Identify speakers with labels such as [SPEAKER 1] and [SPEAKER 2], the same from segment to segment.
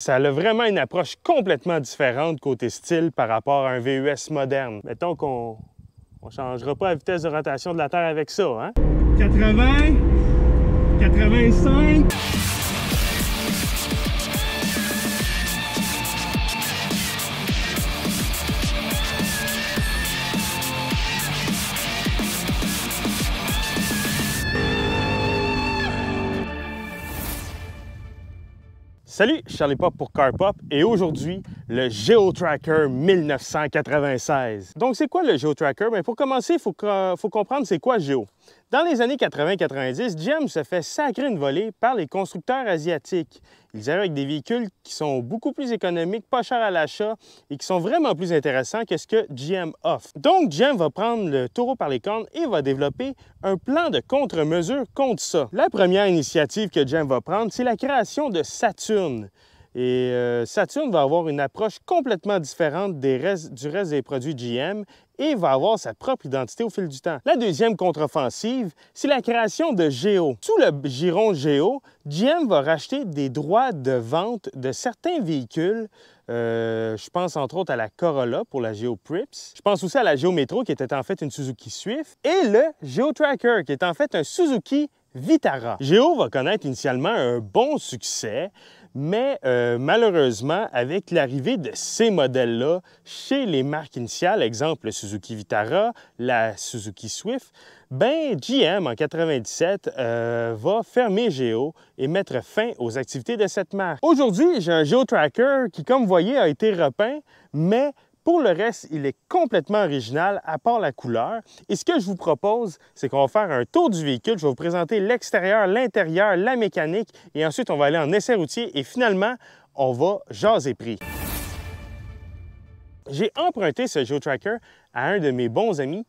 [SPEAKER 1] Ça a vraiment une approche complètement différente côté style par rapport à un VUS moderne. Mettons qu'on ne changera pas la vitesse de rotation de la Terre avec ça, hein? 80, 85... Salut, Charlie Pop pour CarPop et aujourd'hui, le GeoTracker 1996. Donc, c'est quoi le GeoTracker? Bien, pour commencer, il faut comprendre c'est quoi Geo. Dans les années 80-90, GM se fait sacrer une volée par les constructeurs asiatiques. Ils arrivent avec des véhicules qui sont beaucoup plus économiques, pas chers à l'achat et qui sont vraiment plus intéressants que ce que GM offre. Donc, GM va prendre le taureau par les cornes et va développer un plan de contre-mesure contre ça. La première initiative que GM va prendre, c'est la création de Saturn. Et Saturn va avoir une approche complètement différente du reste des produits GM et va avoir sa propre identité au fil du temps. La deuxième contre-offensive, c'est la création de Geo. Sous le giron Geo, GM va racheter des droits de vente de certains véhicules. Je pense entre autres à la Corolla pour la Geo Prips. Je pense aussi à la Geo Metro qui était en fait une Suzuki Swift. Et le GeoTracker qui est en fait un Suzuki Vitara. Geo va connaître initialement un bon succès, mais malheureusement, avec l'arrivée de ces modèles-là chez les marques initiales, exemple le Suzuki Vitara, la Suzuki Swift, ben GM en 97 va fermer Geo et mettre fin aux activités de cette marque. Aujourd'hui, j'ai un GeoTracker qui, comme vous voyez, a été repeint, mais pour le reste, il est complètement original, à part la couleur. Et ce que je vous propose, c'est qu'on va faire un tour du véhicule. Je vais vous présenter l'extérieur, l'intérieur, la mécanique, et ensuite, on va aller en essai routier. Et finalement, on va jaser prix. J'ai emprunté ce GeoTracker à un de mes bons amis.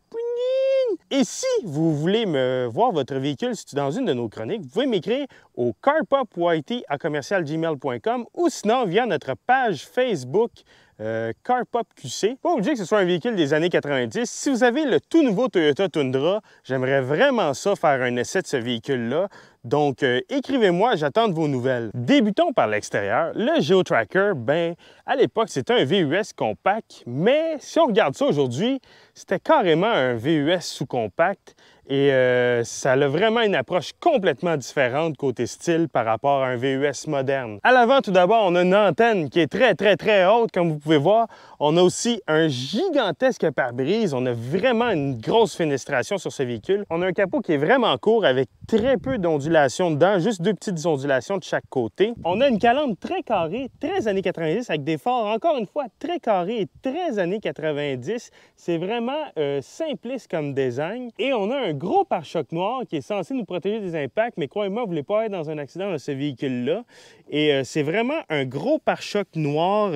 [SPEAKER 1] Et si vous voulez me voir votre véhicule dans une de nos chroniques, vous pouvez m'écrire au carpopyt@gmail.com ou sinon via notre page Facebook CarPopQC. Pas obligé que ce soit un véhicule des années 90. Si vous avez le tout nouveau Toyota Tundra, j'aimerais vraiment ça faire un essai de ce véhicule-là. Donc, écrivez-moi, j'attends de vos nouvelles. Débutons par l'extérieur. Le GeoTracker, ben, à l'époque, c'était un VUS compact, mais si on regarde ça aujourd'hui, c'était carrément un VUS sous-compact et ça a vraiment une approche complètement différente côté style par rapport à un VUS moderne. À l'avant, tout d'abord, on a une antenne qui est très haute, comme vous pouvez voir. On a aussi un gigantesque pare-brise. On a vraiment une grosse fenestration sur ce véhicule. On a un capot qui est vraiment court avec très peu d'ondulations dedans, juste deux petites ondulations de chaque côté. On a une calandre très carrée, très années 90, avec des phares, encore une fois, très carrés et très années 90. C'est vraiment simpliste comme design. Et on a un gros pare-choc noir qui est censé nous protéger des impacts, mais croyez-moi, vous ne voulez pas être dans un accident dans ce véhicule-là. Et c'est vraiment un gros pare-choc noir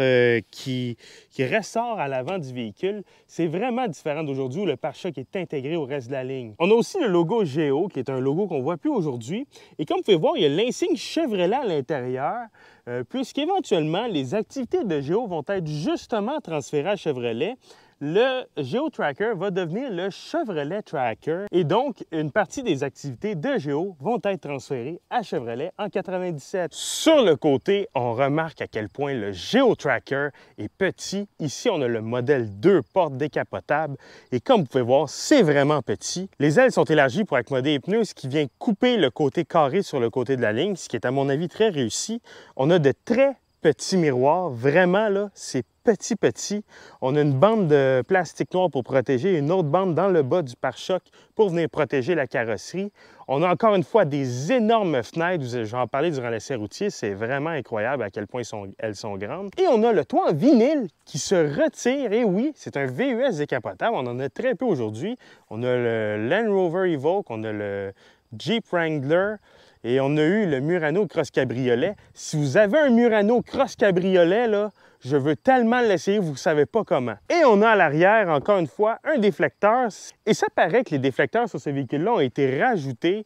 [SPEAKER 1] qui ressort à l'avant du véhicule. C'est vraiment différent d'aujourd'hui où le pare-choc est intégré au reste de la ligne. On a aussi le logo Geo, qui est un logo qu'on ne voit plus aujourd'hui. Et comme vous pouvez voir, il y a l'insigne Chevrolet à l'intérieur, puisqu'éventuellement, les activités de Geo vont être justement transférées à Chevrolet. Le GeoTracker va devenir le Chevrolet Tracker et donc une partie des activités de Geo vont être transférées à Chevrolet en 97. Sur le côté, on remarque à quel point le GeoTracker est petit. Ici, on a le modèle 2 portes décapotables et comme vous pouvez voir, c'est vraiment petit. Les ailes sont élargies pour accommoder les pneus, ce qui vient couper le côté carré sur le côté de la ligne, ce qui est à mon avis très réussi. On a de très petits miroirs, vraiment là, c'est petit. On a une bande de plastique noir pour protéger et une autre bande dans le bas du pare-choc pour venir protéger la carrosserie. On a encore une fois des énormes fenêtres, j'en parlais durant l'essai routier, c'est vraiment incroyable à quel point elles sont grandes. Et on a le toit en vinyle qui se retire, et oui, c'est un VUS décapotable, on en a très peu aujourd'hui. On a le Land Rover Evoque, on a le Jeep Wrangler, et on a eu le Murano Cross Cabriolet. Si vous avez un Murano Cross Cabriolet, là, je veux tellement l'essayer, vous ne savez pas comment. Et on a à l'arrière, encore une fois, un déflecteur. Et ça paraît que les déflecteurs sur ce véhicule-là ont été rajoutés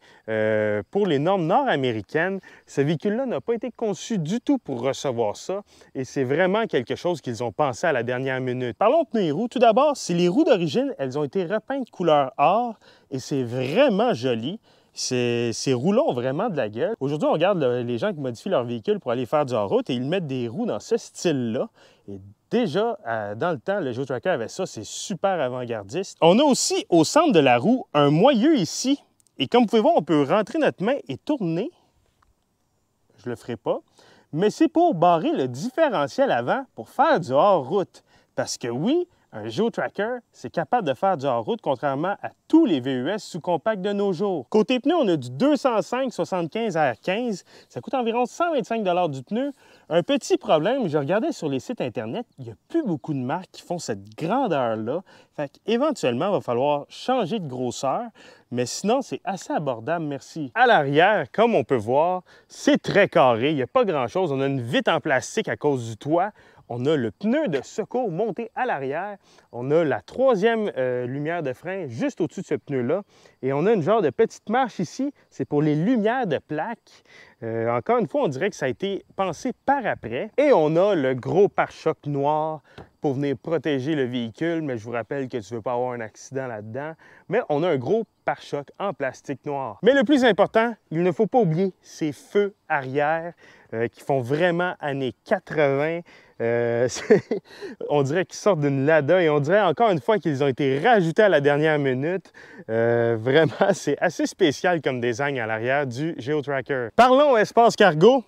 [SPEAKER 1] pour les normes nord-américaines. Ce véhicule-là n'a pas été conçu du tout pour recevoir ça. Et c'est vraiment quelque chose qu'ils ont pensé à la dernière minute. Parlons de pneus et roues. Tout d'abord, c'est les roues d'origine, elles ont été repeintes couleur or et c'est vraiment joli. Ces roues ont vraiment de la gueule. Aujourd'hui, on regarde les gens qui modifient leur véhicule pour aller faire du hors-route et ils mettent des roues dans ce style-là. Et déjà, dans le temps, le GeoTracker avait ça, c'est super avant-gardiste. On a aussi, au centre de la roue, un moyeu ici. Et comme vous pouvez voir, on peut rentrer notre main et tourner. Je ne le ferai pas. Mais c'est pour barrer le différentiel avant pour faire du hors-route. Parce que oui, un GeoTracker, c'est capable de faire du hors-route contrairement à tous les VUS sous-compacts de nos jours. Côté pneus, on a du 205-75 R15. Ça coûte environ 125 $ du pneu. Un petit problème, je regardais sur les sites Internet, il n'y a plus beaucoup de marques qui font cette grandeur-là. Fait qu'éventuellement, il va falloir changer de grosseur. Mais sinon, c'est assez abordable, merci. À l'arrière, comme on peut voir, c'est très carré. Il n'y a pas grand-chose. On a une vitre en plastique à cause du toit. On a le pneu de secours monté à l'arrière. On a la troisième lumière de frein juste au-dessus de ce pneu-là. Et on a une genre de petite marche ici. C'est pour les lumières de plaque. Encore une fois, on dirait que ça a été pensé par après. Et on a le gros pare-choc noir pour venir protéger le véhicule. Mais je vous rappelle que tu ne veux pas avoir un accident là-dedans. Mais on a un gros pare-choc en plastique noir. Mais le plus important, il ne faut pas oublier ces feux arrière qui font vraiment années 80. On dirait qu'ils sortent d'une Lada et on dirait encore une fois qu'ils ont été rajoutés à la dernière minute. Vraiment, c'est assez spécial comme design à l'arrière du GeoTracker. Parlons espace cargo.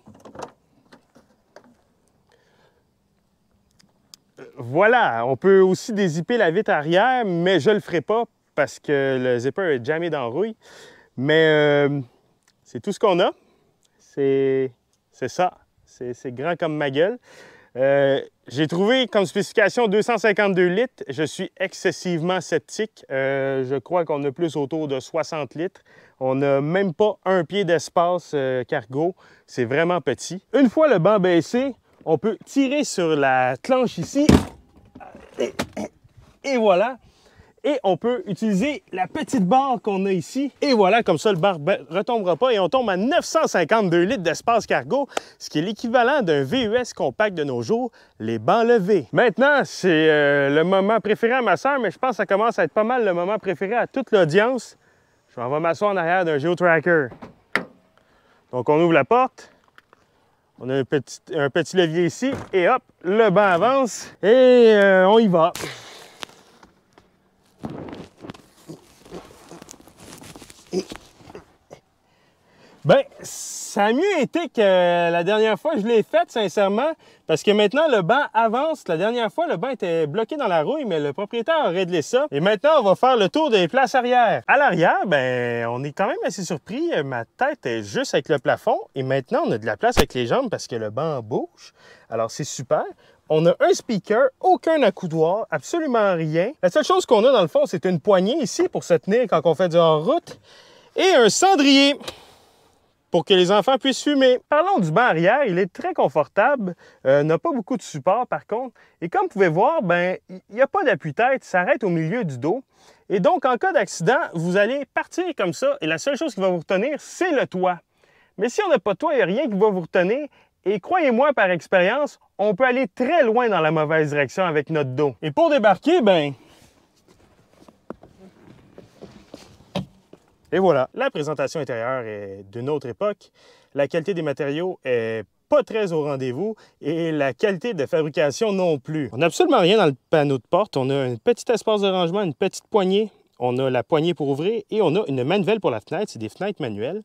[SPEAKER 1] Voilà, on peut aussi dézipper la vitre arrière, mais je ne le ferai pas parce que le zipper est jamais dans la rouille. Mais c'est tout ce qu'on a. C'est ça. C'est grand comme ma gueule. J'ai trouvé comme spécification 252 litres. Je suis excessivement sceptique. Je crois qu'on a plus autour de 60 litres. On n'a même pas un pied d'espace cargo. C'est vraiment petit. Une fois le banc baissé, on peut tirer sur la planche ici. Et voilà. Et on peut utiliser la petite barre qu'on a ici. Et voilà, comme ça, le bar ne retombera pas. Et on tombe à 952 litres d'espace cargo, ce qui est l'équivalent d'un VUS compact de nos jours, les bancs levés. Maintenant, c'est le moment préféré à ma soeur, mais je pense que ça commence à être pas mal le moment préféré à toute l'audience. Je m'en vais m'asseoir en arrière d'un GeoTracker. Donc, on ouvre la porte. On a un petit levier ici. Et hop, le banc avance. Et on y va. Bien, ça a mieux été que la dernière fois je l'ai faite, sincèrement, parce que maintenant, le banc avance. La dernière fois, le banc était bloqué dans la rouille, mais le propriétaire a réglé ça. Et maintenant, on va faire le tour des places arrière. À l'arrière, ben, on est quand même assez surpris. Ma tête est juste avec le plafond. Et maintenant, on a de la place avec les jambes parce que le banc bouge. Alors, c'est super. On a un speaker, aucun accoudoir, absolument rien. La seule chose qu'on a, dans le fond, c'est une poignée ici pour se tenir quand on fait du hors-route. Et un cendrier pour que les enfants puissent fumer. Parlons du banc arrière, il est très confortable, n'a pas beaucoup de support par contre. Et comme vous pouvez voir, ben, il n'y a pas d'appui-tête, ça s'arrête au milieu du dos. Et donc, en cas d'accident, vous allez partir comme ça et la seule chose qui va vous retenir, c'est le toit. Mais si on n'a pas de toit, il n'y a rien qui va vous retenir. Et croyez-moi, par expérience, on peut aller très loin dans la mauvaise direction avec notre dos. Et pour débarquer, ben... Et voilà, la présentation intérieure est d'une autre époque. La qualité des matériaux est pas très au rendez-vous et la qualité de fabrication non plus. On n'a absolument rien dans le panneau de porte. On a un petit espace de rangement, une petite poignée. On a la poignée pour ouvrir et on a une manivelle pour la fenêtre. C'est des fenêtres manuelles.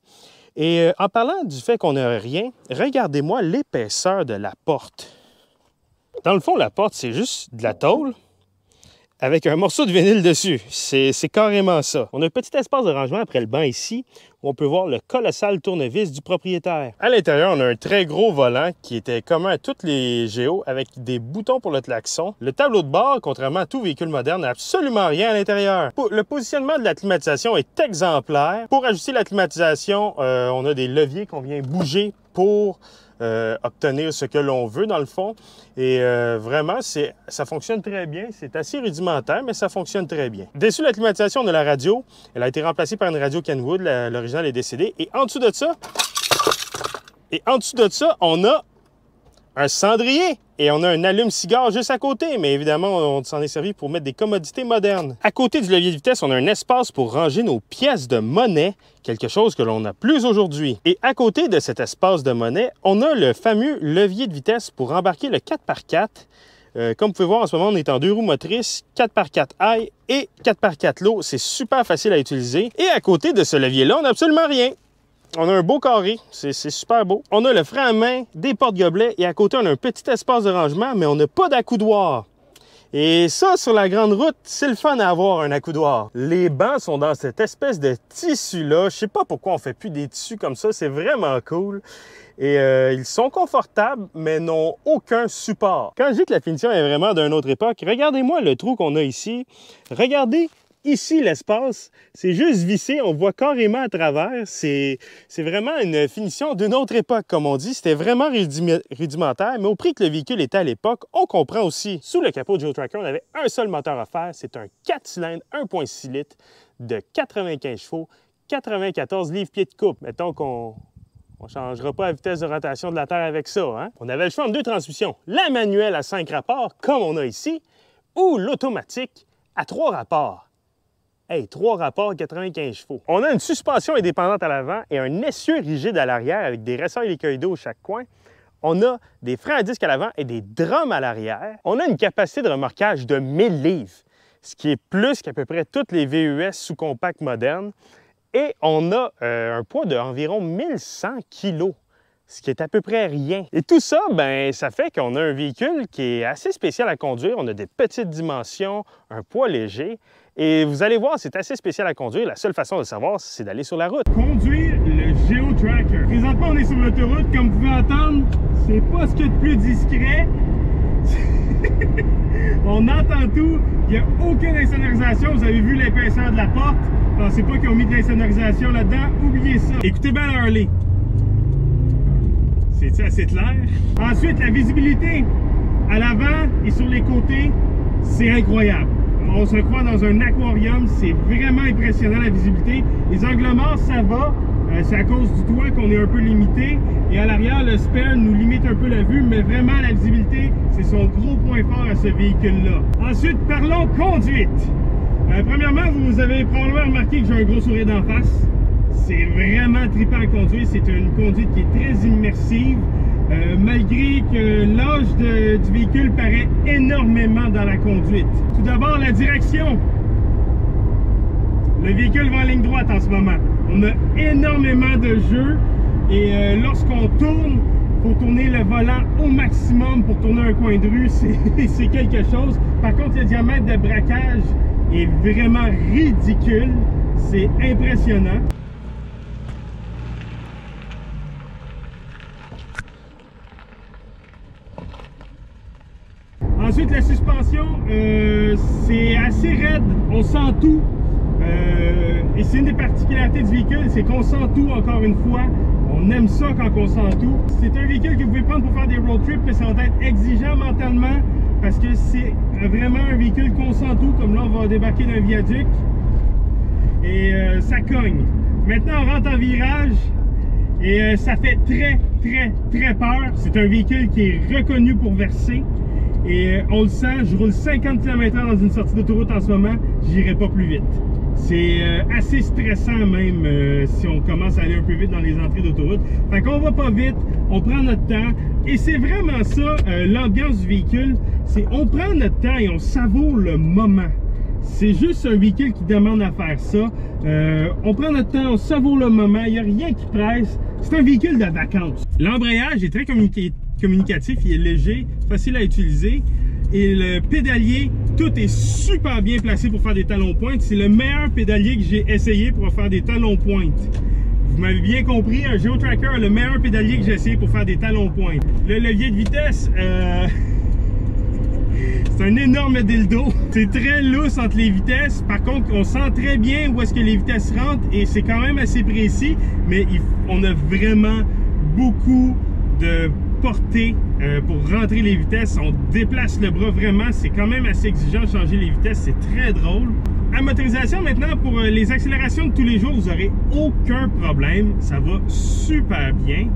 [SPEAKER 1] Et en parlant du fait qu'on n'a rien, regardez-moi l'épaisseur de la porte. Dans le fond, la porte, c'est juste de la tôle avec un morceau de vinyle dessus. C'est carrément ça. On a un petit espace de rangement après le banc ici, où on peut voir le colossal tournevis du propriétaire. À l'intérieur, on a un très gros volant qui était commun à tous les Géos, avec des boutons pour le klaxon. Le tableau de bord, contrairement à tout véhicule moderne, n'a absolument rien à l'intérieur. Le positionnement de la climatisation est exemplaire. Pour ajuster la climatisation, on a des leviers qu'on vient bouger pour obtenir ce que l'on veut dans le fond. Et vraiment, ça fonctionne très bien. C'est assez rudimentaire, mais ça fonctionne très bien. Dessus la climatisation, on a la radio. Elle a été remplacée par une radio Kenwood. L'original est décédé. Et en dessous de ça, on a un cendrier et on a un allume-cigare juste à côté, mais évidemment, on s'en est servi pour mettre des commodités modernes. À côté du levier de vitesse, on a un espace pour ranger nos pièces de monnaie, quelque chose que l'on n'a plus aujourd'hui. Et à côté de cet espace de monnaie, on a le fameux levier de vitesse pour embarquer le 4x4. Comme vous pouvez voir, en ce moment, on est en 2 roues motrices, 4x4 high et 4x4 low. C'est super facile à utiliser. Et à côté de ce levier-là, on n'a absolument rien. On a un beau carré, c'est super beau. On a le frein à main, des porte-gobelets et à côté, on a un petit espace de rangement, mais on n'a pas d'accoudoir. Et ça, sur la grande route, c'est le fun à avoir un accoudoir. Les bancs sont dans cette espèce de tissu-là. Je sais pas pourquoi on fait plus des tissus comme ça, c'est vraiment cool. Et ils sont confortables, mais n'ont aucun support. Quand je dis que la finition est vraiment d'une autre époque, regardez-moi le trou qu'on a ici. Regardez ici l'espace, c'est juste vissé, on voit carrément à travers. C'est vraiment une finition d'une autre époque, comme on dit. C'était vraiment rudimentaire, mais au prix que le véhicule était à l'époque, on comprend aussi. Sous le capot de GeoTracker, on avait un seul moteur à faire. C'est un 4 cylindres 1.6 litres de 95 chevaux, 94 livres-pieds de couple. Mettons qu'on ne changera pas la vitesse de rotation de la Terre avec ça. Hein? On avait le choix entre deux transmissions. La manuelle à 5 rapports, comme on a ici, ou l'automatique à 3 rapports. Hey, 3 rapports, 95 chevaux. On a une suspension indépendante à l'avant et un essieu rigide à l'arrière avec des ressorts hélicoïdaux au chaque coin. On a des freins à disque à l'avant et des drums à l'arrière. On a une capacité de remorquage de 1000 livres, ce qui est plus qu'à peu près toutes les VUS sous-compacts modernes. Et on a un poids d'environ 1100 kg, ce qui est à peu près rien. Et tout ça, ben, ça fait qu'on a un véhicule qui est assez spécial à conduire. On a des petites dimensions, un poids léger. Et vous allez voir, c'est assez spécial à conduire. La seule façon de savoir, c'est d'aller sur la route. Conduire le GeoTracker. Présentement, on est sur l'autoroute. Comme vous pouvez entendre, c'est pas ce qu'il y a de plus discret. On entend tout. Il n'y a aucune insonorisation. Vous avez vu l'épaisseur de la porte. Pensez pas qu'ils ont mis de l'insonorisation là-dedans. Oubliez ça. Écoutez bien la Harley. C'est-tu assez clair? Ensuite, la visibilité à l'avant et sur les côtés, c'est incroyable. On se croit dans un aquarium, c'est vraiment impressionnant la visibilité. Les angles morts, ça va, c'est à cause du toit qu'on est un peu limité. Et à l'arrière, le spare nous limite un peu la vue, mais vraiment la visibilité, c'est son gros point fort à ce véhicule-là. Ensuite, parlons conduite. Premièrement, vous avez probablement remarqué que j'ai un gros sourire d'en face. C'est vraiment trippant à conduire, c'est une conduite qui est très immersive. Malgré que l'âge du véhicule paraît énormément dans la conduite. Tout d'abord, la direction. Le véhicule va en ligne droite en ce moment. On a énormément de jeu et lorsqu'on tourne, il faut tourner le volant au maximum pour tourner un coin de rue. C'est quelque chose. Par contre, le diamètre de braquage est vraiment ridicule. C'est impressionnant. Ensuite, la suspension, c'est assez raide, on sent tout. Et c'est une des particularités du véhicule, c'est qu'on sent tout encore une fois. On aime ça quand on sent tout. C'est un véhicule que vous pouvez prendre pour faire des road trips, mais ça va être exigeant mentalement parce que c'est vraiment un véhicule qu'on sent tout, comme là on va débarquer d'un viaduc et ça cogne. Maintenant on rentre en virage et ça fait très peur. C'est un véhicule qui est reconnu pour verser. Et on le sent, je roule 50 km/h dans une sortie d'autoroute en ce moment, j'irai pas plus vite. C'est assez stressant même si on commence à aller un peu vite dans les entrées d'autoroute. Fait qu'on va pas vite, on prend notre temps. Et c'est vraiment ça, l'ambiance du véhicule, c'est on prend notre temps et on savoure le moment. C'est juste un véhicule qui demande à faire ça. On prend notre temps, on savoure le moment, il n'y a rien qui presse. C'est un véhicule de vacances. L'embrayage est très communicatif, il est léger, facile à utiliser. Et le pédalier, tout est super bien placé pour faire des talons-pointes. C'est le meilleur pédalier que j'ai essayé pour faire des talons-pointes. Vous m'avez bien compris, un GeoTracker a le meilleur pédalier que j'ai essayé pour faire des talons-pointes. Le levier de vitesse, c'est un énorme dildo. C'est très lousse entre les vitesses. Par contre, on sent très bien où est-ce que les vitesses rentrent et c'est quand même assez précis. Mais on a vraiment beaucoup de portée pour rentrer les vitesses. On déplace le bras vraiment. C'est quand même assez exigeant de changer les vitesses. C'est très drôle. À motorisation, maintenant, pour les accélérations de tous les jours, vous n'aurez aucun problème. Ça va super bien.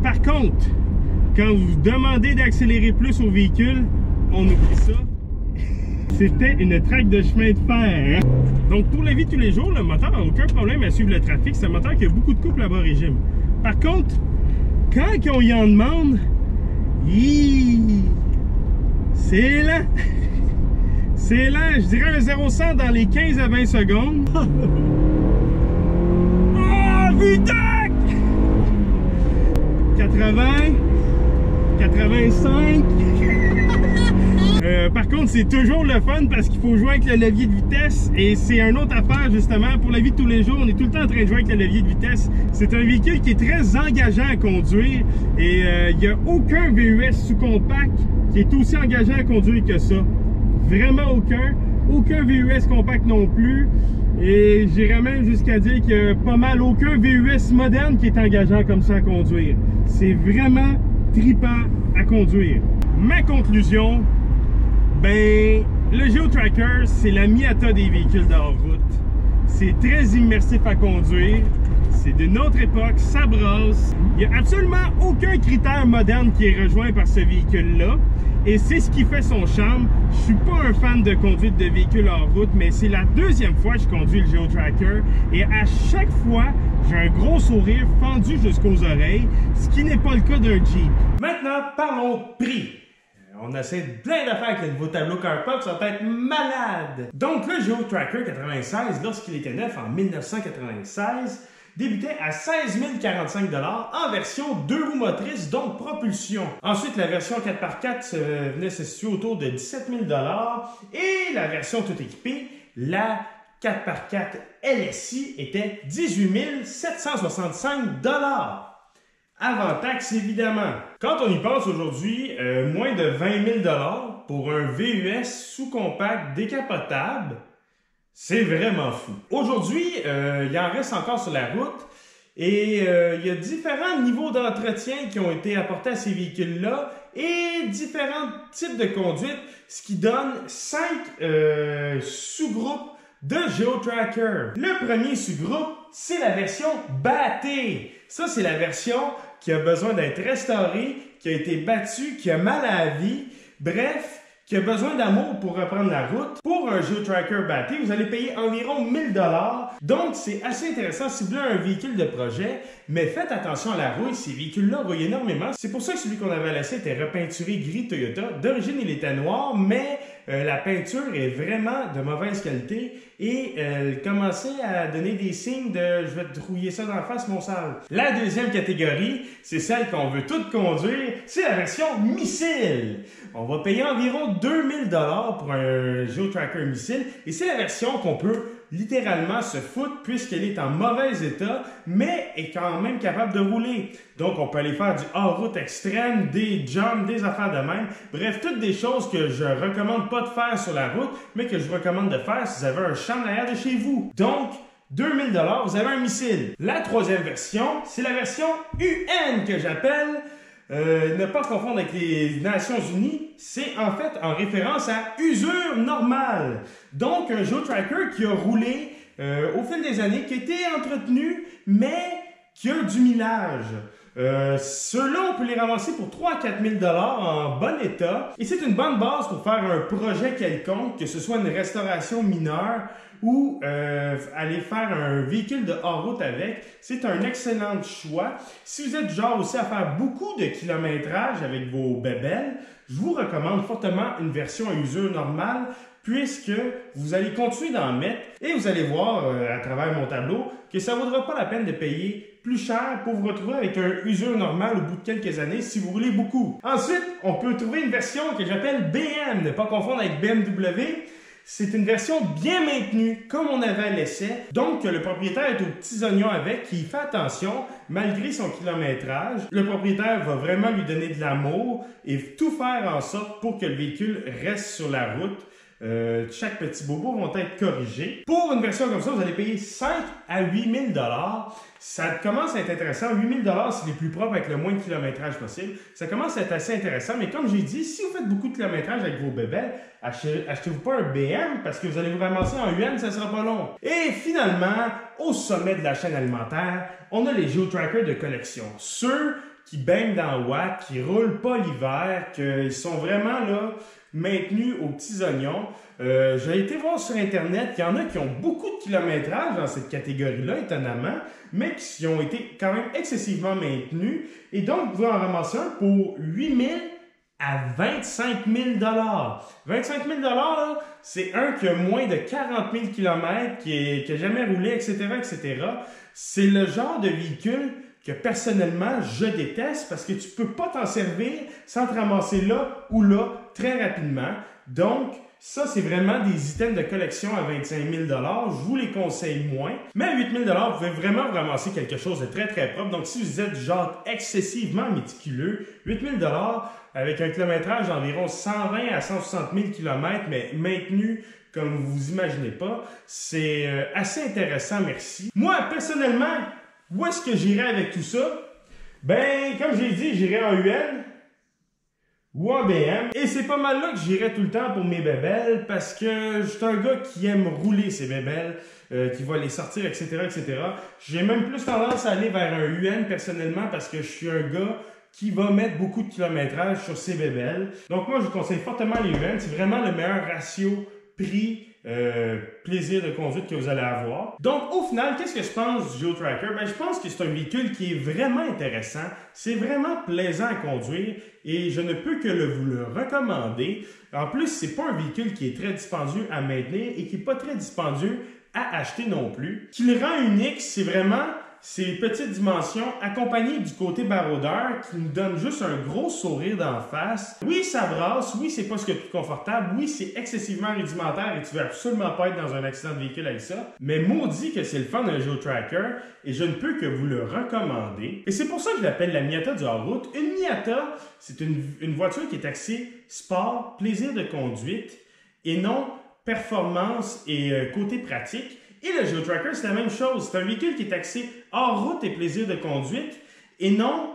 [SPEAKER 1] Par contre, quand vous demandez d'accélérer plus au véhicule, on oublie ça. C'était une traque de chemin de fer. Hein? Donc pour la vie de tous les jours, le moteur n'a aucun problème à suivre le trafic. C'est un moteur qui a beaucoup de couple à bas régime. Par contre, quand on y en demande, c'est lent. C'est lent, je dirais un 0-100 dans les 15 à 20 secondes. Oh, VTEC! 80, 85. Par contre, c'est toujours le fun parce qu'il faut jouer avec le levier de vitesse et c'est une autre affaire justement. Pour la vie de tous les jours, on est tout le temps en train de jouer avec le levier de vitesse. C'est un véhicule qui est très engageant à conduire et il n'y a aucun VUS sous-compact qui est aussi engageant à conduire que ça. Vraiment aucun. Aucun VUS compact non plus. Et j'irais même jusqu'à dire qu'il n'y a pas mal aucun VUS moderne qui est engageant comme ça à conduire. C'est vraiment trippant à conduire. Ma conclusion, ben, le GeoTracker, c'est la Miata des véhicules de hors-route. C'est très immersif à conduire. C'est d'une autre époque, ça brasse. Il n'y a absolument aucun critère moderne qui est rejoint par ce véhicule-là. Et c'est ce qui fait son charme. Je suis pas un fan de conduite de véhicules hors route, mais c'est la deuxième fois que je conduis le GeoTracker. Et à chaque fois, j'ai un gros sourire fendu jusqu'aux oreilles, ce qui n'est pas le cas d'un Jeep. Maintenant, parlons prix. On essaie plein d'affaires avec le nouveau tableau CarPop, ça va être malade! Donc le GeoTracker 96, lorsqu'il était neuf en 1996, débutait à 16 045 $ en version 2 roues motrices, donc propulsion. Ensuite, la version 4x4 venait se situer autour de 17 000 $ et la version tout équipée, la 4x4 LSI, était 18 765 $. Avant taxe, évidemment. Quand on y pense aujourd'hui, moins de 20 000 $ pour un VUS sous-compact décapotable, c'est vraiment fou. Aujourd'hui, il en reste encore sur la route et il y a différents niveaux d'entretien qui ont été apportés à ces véhicules-là et différents types de conduite, ce qui donne 5 sous-groupes de GeoTracker. Le premier sous-groupe, c'est la version battée. Ça, c'est la version qui a besoin d'être restaurée, qui a été battue, qui a mal à la vie. Bref, qui a besoin d'amour pour reprendre la route. Pour un GeoTracker batté, vous allez payer environ 1000 $. Donc, c'est assez intéressant si vous voulez un véhicule de projet, mais faites attention à la rouille. Ces véhicules-là rouillent énormément. C'est pour ça que celui qu'on avait laissé était repeinturé gris Toyota. D'origine, il était noir, mais la peinture est vraiment de mauvaise qualité et elle commençait à donner des signes de « je vais te rouiller ça dans la face, mon sale ». La deuxième catégorie, c'est celle qu'on veut toute conduire, c'est la version missile. On va payer environ 2000 $ pour un GeoTracker missile et c'est la version qu'on peut littéralement se foutre puisqu'elle est en mauvais état, mais est quand même capable de rouler. Donc, on peut aller faire du hors-route extrême, des jumps, des affaires de même. Bref, toutes des choses que je recommande pas de faire sur la route, mais que je vous recommande de faire si vous avez un champ derrière de chez vous. Donc, 2000 $, vous avez un missile. La troisième version, c'est la version UN que j'appelle. Ne pas confondre avec les Nations Unies, c'est en fait en référence à usure normale. Donc, un GeoTracker qui a roulé au fil des années, qui a été entretenu, mais qui a du millage. Ceux-là, on peut les ramasser pour 3 à 4 000 $ en bon état. Et c'est une bonne base pour faire un projet quelconque, que ce soit une restauration mineure ou aller faire un véhicule de hors-route avec. C'est un excellent choix. Si vous êtes du genre aussi à faire beaucoup de kilométrage avec vos bébelles, je vous recommande fortement une version à usure normale puisque vous allez continuer d'en mettre et vous allez voir à travers mon tableau que ça ne vaudra pas la peine de payer plus cher pour vous retrouver avec un usure normal au bout de quelques années si vous roulez beaucoup. Ensuite, on peut trouver une version que j'appelle BM, ne pas confondre avec BMW. C'est une version bien maintenue, comme on avait à l'essai. Donc, le propriétaire est aux petits oignons avec, qui fait attention, malgré son kilométrage. Le propriétaire va vraiment lui donner de l'amour et tout faire en sorte pour que le véhicule reste sur la route. Chaque petit bobo vont être corrigés. Pour une version comme ça, vous allez payer 5 à 8 000 $. Ça commence à être intéressant. 8 000 $, c'est les plus propres avec le moins de kilométrage possible. Ça commence à être assez intéressant. Mais comme j'ai dit, si vous faites beaucoup de kilométrage avec vos bébés, achetez-vous pas un BM parce que vous allez vous ramasser en UN, ça sera pas long. Et finalement, au sommet de la chaîne alimentaire, on a les GeoTracker de collection. Ceux qui baignent dans WAC, qui roulent pas l'hiver, qu'ils sont vraiment là maintenus aux petits oignons. J'ai été voir sur Internet qu'il y en a qui ont beaucoup de kilométrage dans cette catégorie-là, étonnamment, mais qui ont été quand même excessivement maintenus. Et donc, vous pouvez en ramasser un pour 8 000 à 25 000 25 000 là, c'est un qui a moins de 40 000 km, qui n'a jamais roulé, etc., etc. C'est le genre de véhicule que personnellement, je déteste parce que tu peux pas t'en servir sans te ramasser là ou là très rapidement. Donc, ça, c'est vraiment des items de collection à 25 000 je vous les conseille moins. Mais à 8 000 vous pouvez vraiment vous ramasser quelque chose de très, très propre. Donc, si vous êtes du genre excessivement méticuleux, 8 000 avec un kilométrage d'environ 120 à 160 000 km, mais maintenu comme vous imaginez pas, c'est assez intéressant, merci. Moi, personnellement, où est-ce que j'irai avec tout ça? Ben, comme j'ai dit, j'irai en UN ou en BM. Et c'est pas mal là que j'irai tout le temps pour mes bébelles parce que je suis un gars qui aime rouler ses bébelles, qui va les sortir, etc., etc. J'ai même plus tendance à aller vers un UN personnellement parce que je suis un gars qui va mettre beaucoup de kilométrage sur ses bébelles. Donc moi, je vous conseille fortement les UN. C'est vraiment le meilleur ratio prix plaisir de conduite que vous allez avoir. Donc, au final, qu'est-ce que je pense du GeoTracker? Ben, je pense que c'est un véhicule qui est vraiment intéressant. C'est vraiment plaisant à conduire et je ne peux que vous le recommander. En plus, c'est pas un véhicule qui est très dispendieux à maintenir et qui est pas très dispendieux à acheter non plus. Ce qui le rend unique, c'est vraiment ces petites dimensions accompagnées du côté baroudeur qui nous donne juste un gros sourire d'en face. Oui, ça brasse. Oui, c'est pas ce qu'il y a de plus confortable. Oui, c'est excessivement rudimentaire et tu veux absolument pas être dans un accident de véhicule avec ça. Mais maudit que c'est le fun d'un GeoTracker et je ne peux que vous le recommander. Et c'est pour ça que je l'appelle la Miata du hors-route. Une Miata, c'est une voiture qui est axée sport, plaisir de conduite et non performance et côté pratique. Et le GeoTracker, c'est la même chose. C'est un véhicule qui est axé hors route et plaisir de conduite et non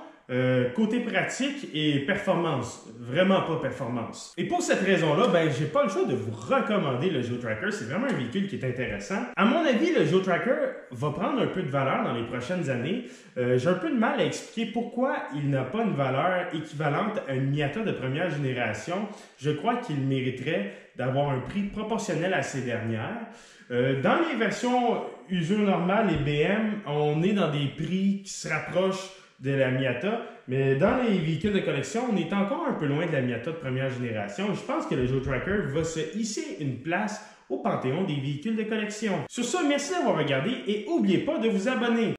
[SPEAKER 1] côté pratique et performance. Vraiment pas performance. Et pour cette raison-là, ben, j'ai pas le choix de vous recommander le GeoTracker. C'est vraiment un véhicule qui est intéressant. À mon avis, le GeoTracker va prendre un peu de valeur dans les prochaines années. J'ai un peu de mal à expliquer pourquoi il n'a pas une valeur équivalente à une Miata de première génération. Je crois qu'il mériterait d'avoir un prix proportionnel à ces dernières. Dans les versions usure normale et BM, on est dans des prix qui se rapprochent de la Miata, mais dans les véhicules de collection, on est encore un peu loin de la Miata de première génération. Je pense que le GeoTracker va se hisser une place au panthéon des véhicules de collection. Sur ce, merci d'avoir regardé et n'oubliez pas de vous abonner.